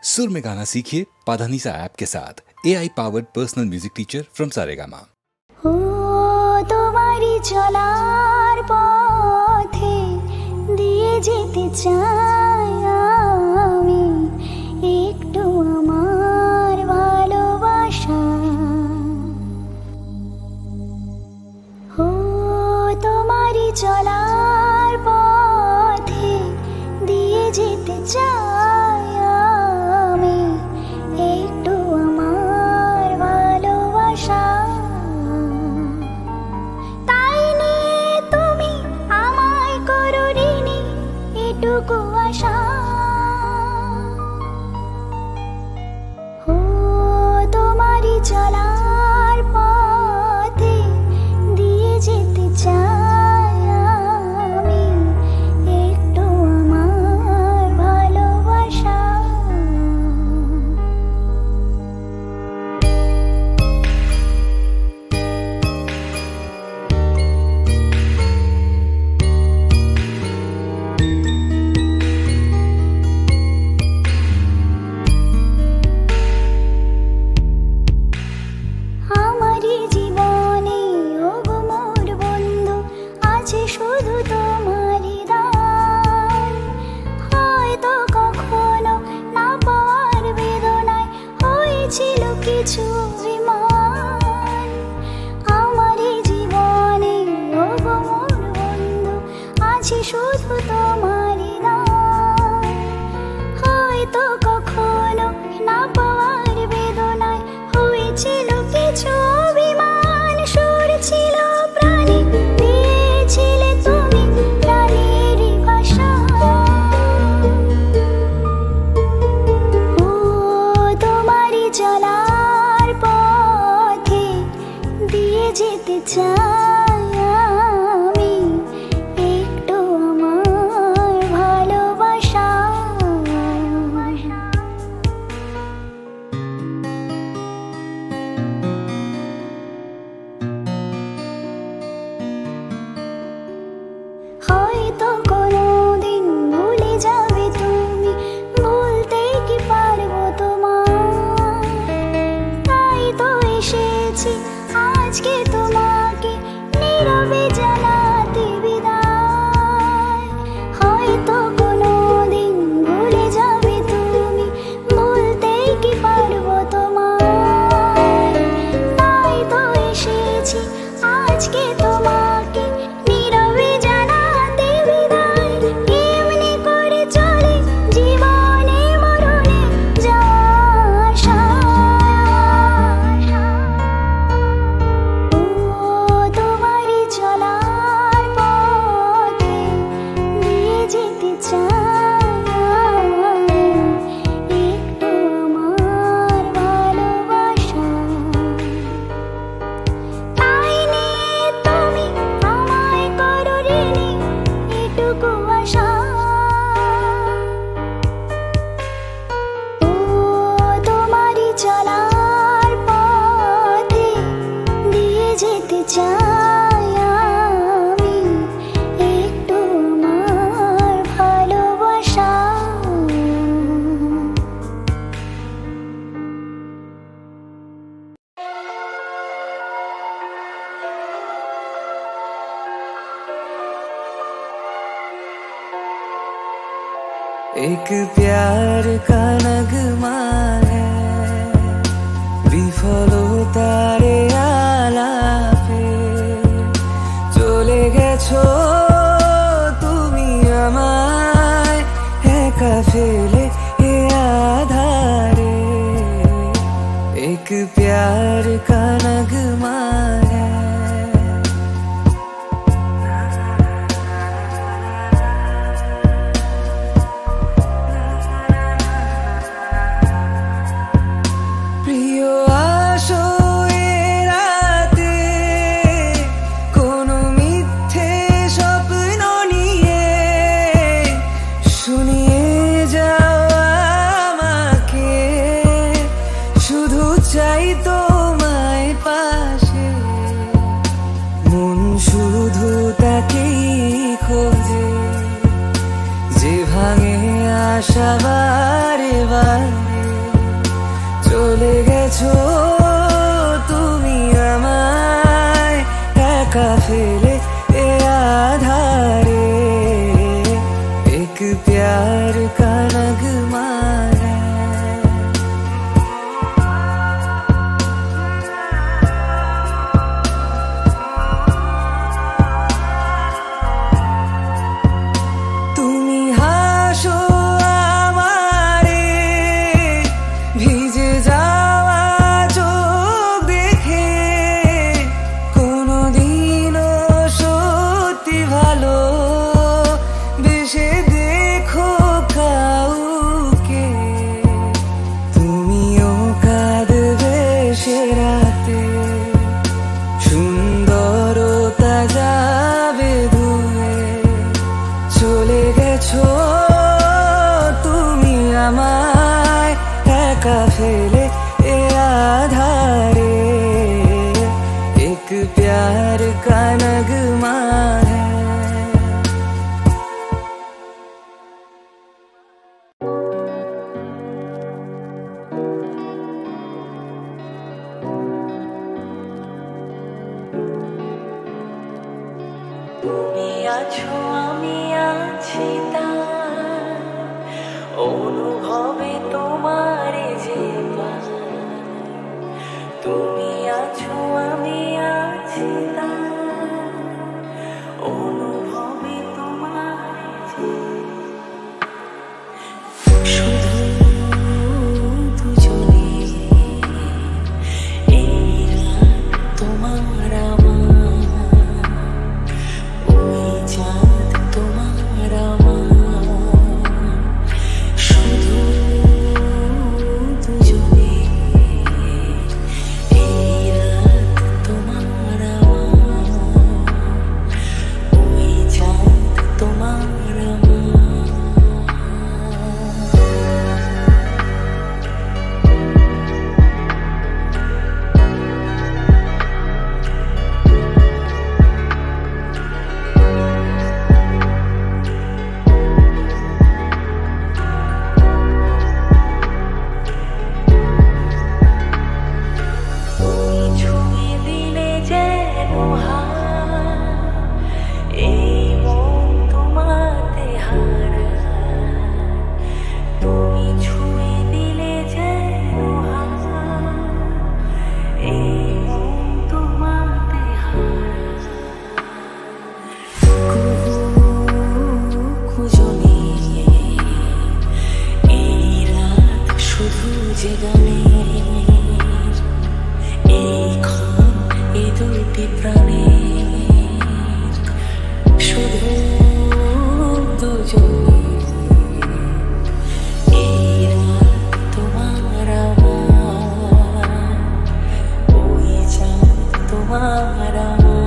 सुर में गाना सीखिए पाधानीसा ऐप के साथ AI powered personal music teacher from Saregama. ও তোমারি চলার পথে দিয়ে যেতে চাই আমি একটু আমার ভালোবাসা। ও তোমারি চলার পথে দিয়ে যেতে চাই আমি একটু আমার ভালোবাসা। তাই নিয়ে তুমি আমায় করো ঋণী এটুকু আশা। ও তোমারি চলার পথে দিয়ে যেতে চাই আমি একটু আমার ভালোবাসা। আমারই জীবনে ওগো মোর বন্ধু আছে শুধু তোমারই দান। হয়তো কখনো না পাওয়ার বেদনায় হয়েছিল কিছু অভিমান। আমারই জীবনে ওগো মোর বন্ধু আছে শুধু তোমারই দান। হয়তো কখনো না পাওয়ার বেদনায় হয়েছিল কিছু অভিমান। সুর ছিল প্রাণে দিয়েছিলে তুমি প্রাণেরই ভাষা। ও তোমারই চলার পথে দিয়ে যেতে চাই আমি একটু আমার ভালোবাসা। হয়তো কোনোদিন ভুলে যাবে তুমি, ভুলতে কি পারবো তোমার। তাই তো এসেছি আজকে তোমাকে নীরবে জানাতে বিদায়। হয়তো কোনোদিন ভুলে যাবে তুমি, ভুলতে কি পারবো তোমার। তাই তো এসেছি আজকে তোমাকে নীরবে জানাতে বিদায়। এমনি করে চলে জীবনে মরণে যাওয়া আশা। ও তোমারই চলার পথে দিয়ে যেতে চাই একটু আমার ভালোবাসা। তাই নিয়ে তুমি আমায় করো ঋণী এটুকু আশা। ও তোমারই চলার পথে দিয়ে যেতে চাই আমি একটু আমার ভালোবাসা। एक प्यार का नगमा है বিফলতারে আলাপে চলে গেছো তুমি আমায় একা ফেলে এ আধারে। एक प्यार का नगमा है প্রিয় আসো এ রাতে কোনো মিথ্যে স্বপ্ন নিয়ে শুনিয়ে যাও আমাকে। শুধু চাই তোমায় পাশে, মন শুধু তাকেই খোঁজে যে ভাঙে আশা বারে বারে। চলে গেছো তুমি আমায় একা ফেলে এ আধারে, এক प्यार का नगमा है। তুমি হাসো আমারে ভিজে যাওয়া চোখ দেখে, কোনোদিনও সত্যি ভালো বেশে দেখো কাউকে, তুমিও কাঁদবে সে রাতে, সুন্দরতা যাবে ধুয়ে, চলে গেছো তুমি আমায় একা ফেলে এ আধারে, এক प्यार का नगमा है। তুমি আছো আমি আছি তার অনুভবে তোমার যে পাই, তুমি আছো আমি আছি তার অনুভবে তোমার যে, শুধু দুজনে এই রাত তোমার আমার, ওই চাঁদ তোমার আমার, শুধু দুজনে এই রাত তোমার আমার, ওই চাঁদ তোমার আমার। ছুঁয়ে দিলে যেন এই মন তোমাতে হারায়, তুমি ছুঁয়ে দিলে যেন এই মন তোমাতে হারায়, কুজনে এই রাত শুধু যে গানে, এইক্ষণ এই দুটি প্রাণে শুধু দুজনে, এই রাত তোমার আমার, ওই চাঁদ তোমার আমার।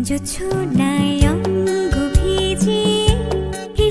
जो छोड़ाए अंग भीजे हे